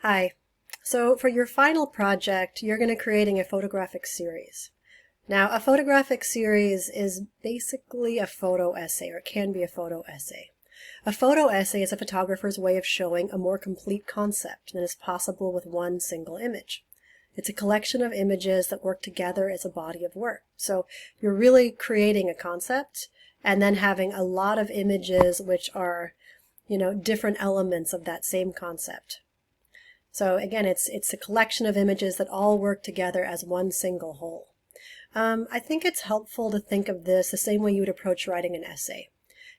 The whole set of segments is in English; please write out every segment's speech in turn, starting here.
Hi. So for your final project, you're going to creating a photographic series. Now, a photographic series is basically a photo essay, or it can be a photo essay. A photo essay is a photographer's way of showing a more complete concept than is possible with one single image. It's a collection of images that work together as a body of work. So you're really creating a concept and then having a lot of images which are, different elements of that same concept. So again, it's a collection of images that all work together as one single whole. I think it's helpful to think of this the same way you would approach writing an essay.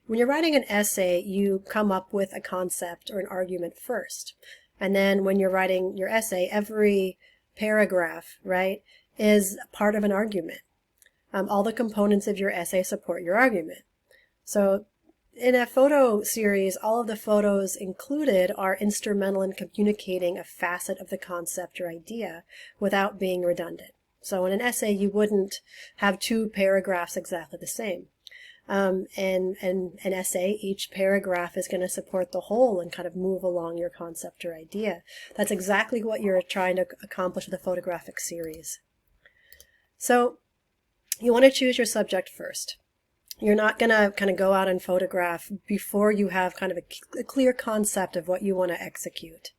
When you're writing an essay, you come up with a concept or an argument first. And then when you're writing your essay, every paragraph, right, is part of an argument. All the components of your essay support your argument. So in a photo series, all of the photos included are instrumental in communicating a facet of the concept or idea without being redundant. So in an essay, you wouldn't have two paragraphs exactly the same. In an essay, each paragraph is going to support the whole and kind of move along your concept or idea. That's exactly what you're trying to accomplish with a photographic series. So you want to choose your subject first. You're not going to kind of go out and photograph before you have kind of a clear concept of what you want to execute.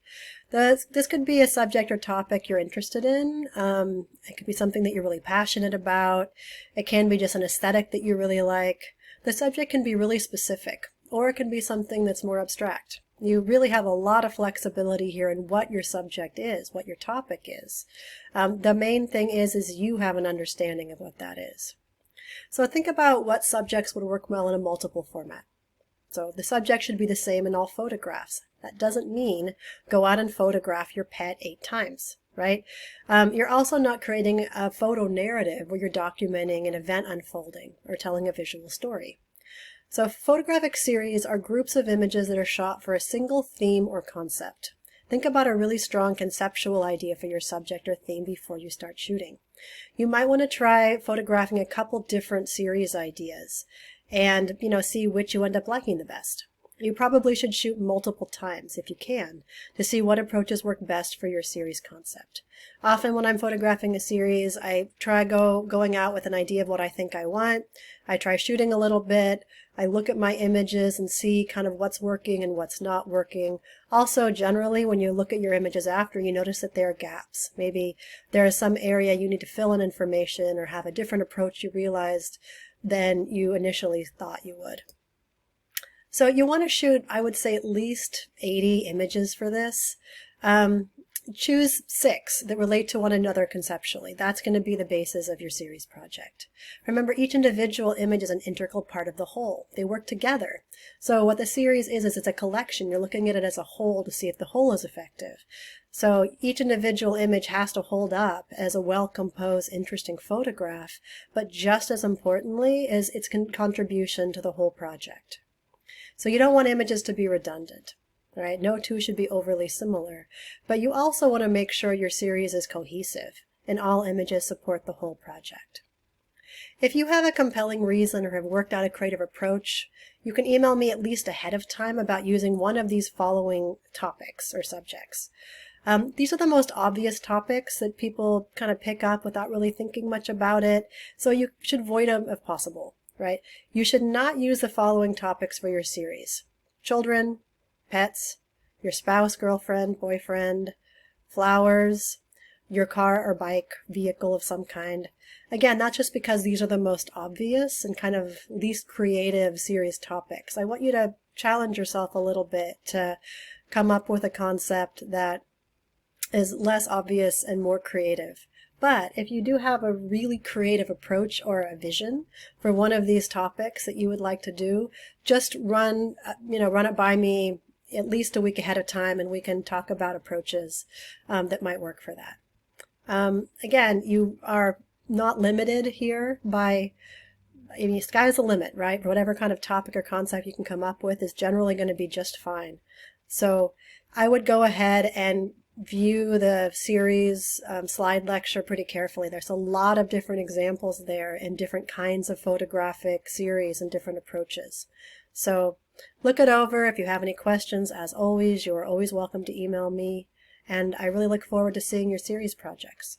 This could be a subject or topic you're interested in. It could be something that you're really passionate about. It can be just an aesthetic that you really like. The subject can be really specific, or it can be something that's more abstract. You really have a lot of flexibility here in what your subject is, what your topic is. The main thing is you have an understanding of what that is. So think about what subjects would work well in a multiple format. So the subject should be the same in all photographs. That doesn't mean go out and photograph your pet 8 times, right? You're also not creating a photo narrative where you're documenting an event unfolding or telling a visual story. So photographic series are groups of images that are shot for a single theme or concept. Think about a really strong conceptual idea for your subject or theme before you start shooting. You might want to try photographing a couple different series ideas and, see which you end up liking the best. You probably should shoot multiple times if you can to see what approaches work best for your series concept. Often when I'm photographing a series, I try going out with an idea of what I think I want. I try shooting a little bit. I look at my images and see kind of what's working and what's not working. Also, generally, when you look at your images after, you notice that there are gaps. Maybe there is some area you need to fill in information or have a different approach you realized than you initially thought you would. So you want to shoot, I would say, at least 80 images for this. Choose 6 that relate to one another conceptually. That's going to be the basis of your series project. Remember, each individual image is an integral part of the whole. They work together. So what the series is it's a collection. You're looking at it as a whole to see if the whole is effective. So each individual image has to hold up as a well-composed, interesting photograph, but just as importantly is its contribution to the whole project. So you don't want images to be redundant, right? No two should be overly similar, but you also want to make sure your series is cohesive and all images support the whole project. If you have a compelling reason or have worked out a creative approach, you can email me at least ahead of time about using one of these following topics or subjects. These are the most obvious topics that people kind of pick up without really thinking much about it, so you should avoid them if possible. Right? You should not use the following topics for your series: children, pets, your spouse, girlfriend, boyfriend, flowers, your car or bike, vehicle of some kind. Again, not just because these are the most obvious and kind of least creative series topics. I want you to challenge yourself a little bit to come up with a concept that is less obvious and more creative. But if you do have a really creative approach or a vision for one of these topics that you would like to do, just run it by me at least a week ahead of time, and we can talk about approaches that might work for that. Again, you are not limited here by, sky's the limit, right? For whatever kind of topic or concept you can come up with is generally going to be just fine. So I would go ahead and view the series slide lecture pretty carefully. There's a lot of different examples there and different kinds of photographic series and different approaches. So look it over. If you have any questions, as always, you are always welcome to email me. And I really look forward to seeing your series projects.